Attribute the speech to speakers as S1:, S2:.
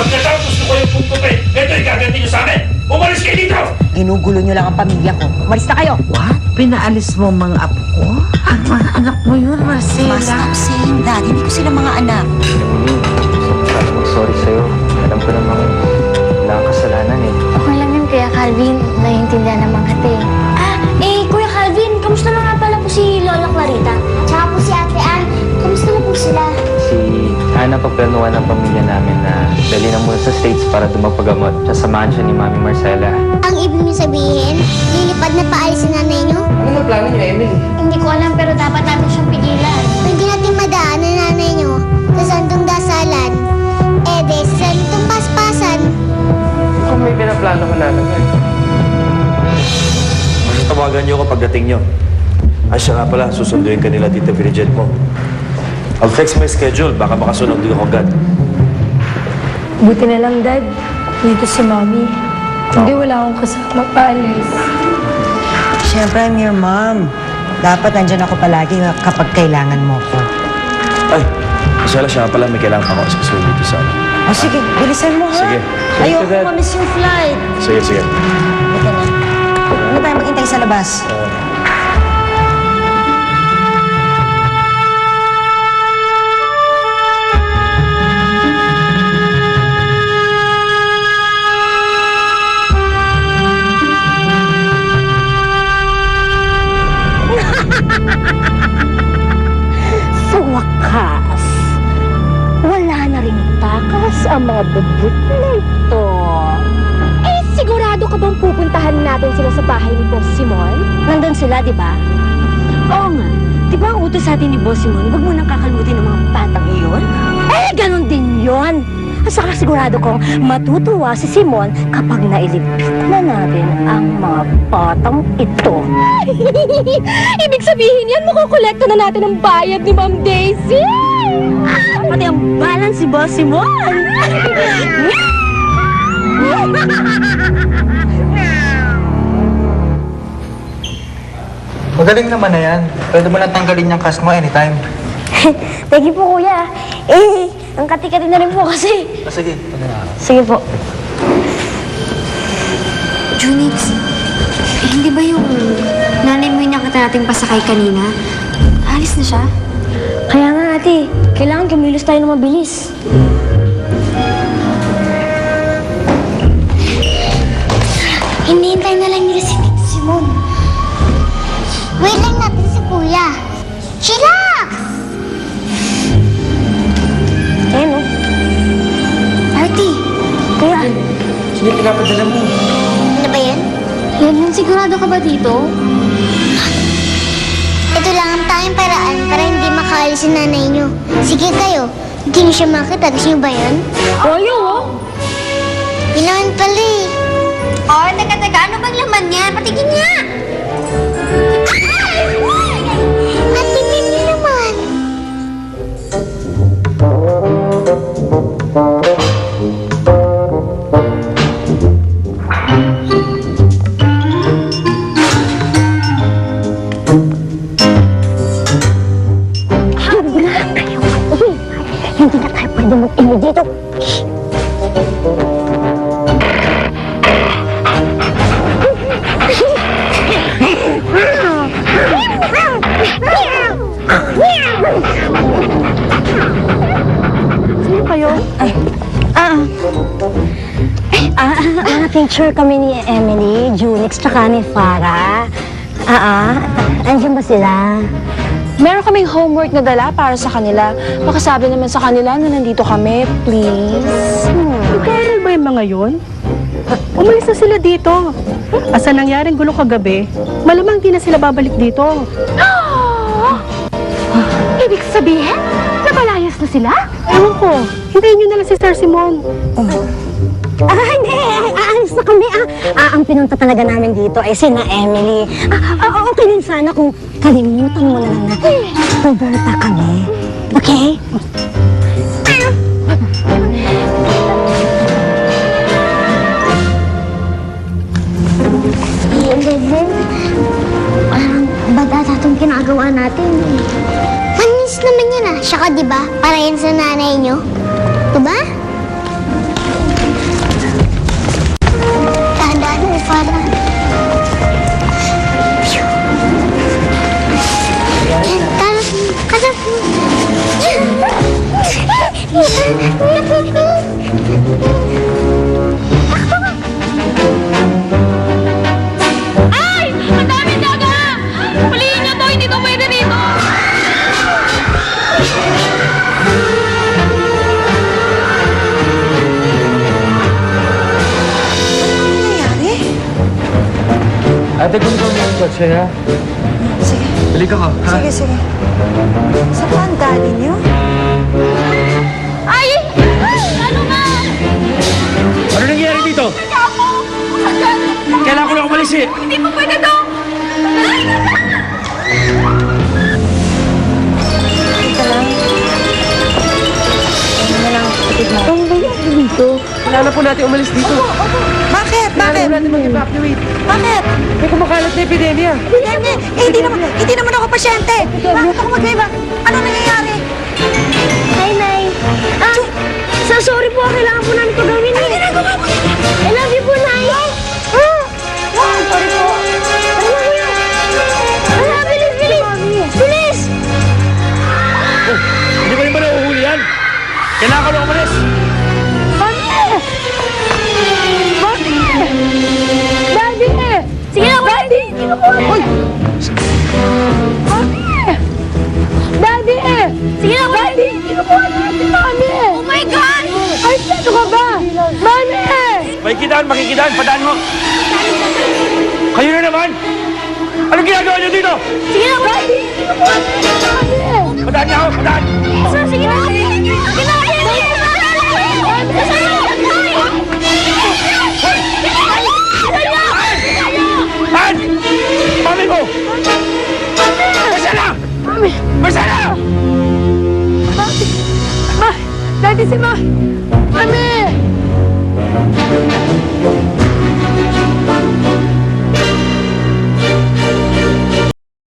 S1: Pagkatapos ko kayong puntutin, ito yung gaganti nyo sa amin! Umalis kayo dito!
S2: Ginugulo nyo lang ang pamilya ko. Umalis na kayo!
S3: What? Pinaalis mo ang mga apo ko? Ang mga anak mo yun, Marcela.
S2: Stop saying that. Hindi ko sila mga anak.
S4: Sana mag-sorry sa'yo. Alam ko namang wala kang kasalanan eh.
S5: Okay lang yun, Kuya Calvin. Naiintindihan naman kita eh. Kuya Calvin, kamusta na nga pala po si Lola Clarita? Tsaka po si Ate Ann, kamusta na po sila?
S4: Si Ana pagplanuhan ng pamilya namin na dali na muna sa States para dumagpagamot. Tsaka samahan siya ni Mami Marcela.
S6: Ang ibig niyo sabihin, lilipad na paalis si nanay niyo?
S7: Ano na plano niyo, Emily?
S5: Hindi ko alam pero dapat natin siyang pigilan.
S6: Pwede natin madaan ang nanay niyo sa santong dasalan. Sa santong paspasan.
S7: Kung may pinaplano ko na naman.
S1: Basta tawagan nyo ako pagdating nyo. Ay, siya nga pala, susunduin ka nila Tita Bridget mo. I'll fix my schedule, baka makasunog din ako agad.
S8: Buti na lang, Dad. Dito si Mommy. Hindi wala akong kasama paalis.
S2: Siyempre, I'm your mom. Dapat nandyan ako palagi kapag kailangan mo ko.
S1: Ay, Marcela, siya nga pala, may kailangan ako sa dito sa amin.
S2: O sige, bilisan mo ha.
S1: Sige.
S2: Ayoko
S4: Dad.
S2: mamiss yung flight.
S1: Sige, sige.
S2: Buti na. Ano tayo maghintay sa labas?
S5: Sa wakas, wala na rin takas ang mga bubut na ito. Sigurado ka bang pupuntahan natin sila sa bahay ni Boss Simon? Nandun sila, di ba? Oo nga. Di ba ang utos sa atin ni Boss Simon, huwag mo nang kakalimutin ang mga batang iyon? Ganun din yon. At saka sigurado kong matutuwa si Simon kapag nailigpit na natin ang mga batang ito. Ibig sabihin yan, makukolekta na natin ang bayad ni Ma'am Daisy! Pati ang balance si Boss Simon!
S7: Magaling naman na yan. Pwede mo lang tanggalin yung cast mo anytime.
S5: Thank you po, kuya. Ang kati-kati na rin po kasi.
S7: Sige, pwede na.
S5: Sige po. Junix, hindi ba yung nanay mo yung nakita nating pasakay kanina? Alis na siya? Kaya nga, ate. Kailangan kumilos tayo ng mabilis.
S6: Hinihintay na lang nila si Tito Simon. Wait lang natin si Kuya. Chillax!
S5: Ayan, o. Artie, kuya.
S7: Sige, pinapadala mo.
S6: Ano ba yan?
S5: Yan, sigurado ka ba dito?
S6: Ito lang ang tanging paraan para hindi makaalis si nanay niyo. Sige kayo, hindi niyo siya makita. Gusto niyo ba yan?
S5: Ayaw, o.
S6: Yun naman pala eh.
S5: Oh, teka, ano bang laman niya? Patigin niya!
S6: Ate Mimi naman.
S5: Hindi na tayo pwede mag-ingay dito. Sino kayo? Picture kami ni Emily, Junix, tsaka ni Farah. Andiyan ba sila?
S8: Meron kaming homework na dala para sa kanila. Makasabi naman sa kanila na nandito kami, please.
S9: Nag-aaral ba yung mga yun? Umalis na sila dito. Asa nangyaring gulo kagabi, malamang di na sila babalik dito.
S5: Ibig sabihin, napalayas na sila?
S9: Ewan ko, hintayin nyo na lang si Sir Simon.
S5: Hindi. Aalis na kami. Ang pinunta talaga namin dito ay sina Emily. Okay din sana kung kalimutan mo na lang na Roberta kami. Okay?
S6: Ba't ata itong ginagawa natin? Manis naman yan ah. Saka diba, para yan sa nanay nyo. Diba?
S5: Ay! Ang daming daga! Pulihin niyo to! Hindi to pwede dito!
S2: Nangyayari?
S7: Ate, kung mo yung kotse, ha?
S2: Sige,
S7: Balik ako, ha?
S2: sige, sige. Saan ba ang daddy niyo?
S5: Ay! Ano nga?
S1: Ano nangyayari dito? Kailangan ko na umalis eh.
S5: Hindi mo pwede to!
S2: Teka lang. Ano na lang, kapatid mo.
S9: Ang nangyari dito? Kailangan po natin umalis dito.
S2: Bakit?
S9: Kailangan
S2: Bakit?
S9: po natin mag-evacuate.
S2: Bakit?
S9: May kumakalat na epidemya.
S2: Hindi naman ako pasyente. Bakit ako mag-iba? Ano nangyayari?
S5: Hi, Nay. Sorry po. Kailangan po namin ito gawin. Ano ginagawa mo? I love you po, Nay. Sorry po. Bilis, bilis! Bilis!
S1: Hindi ba rin ba nauhuli yan? Kailangan ko na umalis.
S5: Daddy! Sige na, Daddy! Hindi ko po. Daddy! Sige na, Daddy! Hindi ko po. Mami! Oh my God! Ay, ano ka ba? Mami!
S1: Makikitaan, makikitaan. Padaan mo. Kayo na naman. Anong ginagawa niyo dito?
S5: Sige na, Daddy! Hindi ko po. Mami!
S1: Padaan niyo ako, padaan.
S5: Sige na! Sige na!
S1: Han! Mami mo! Basta na! Basta na!
S9: Daddy, si Ma! Mami!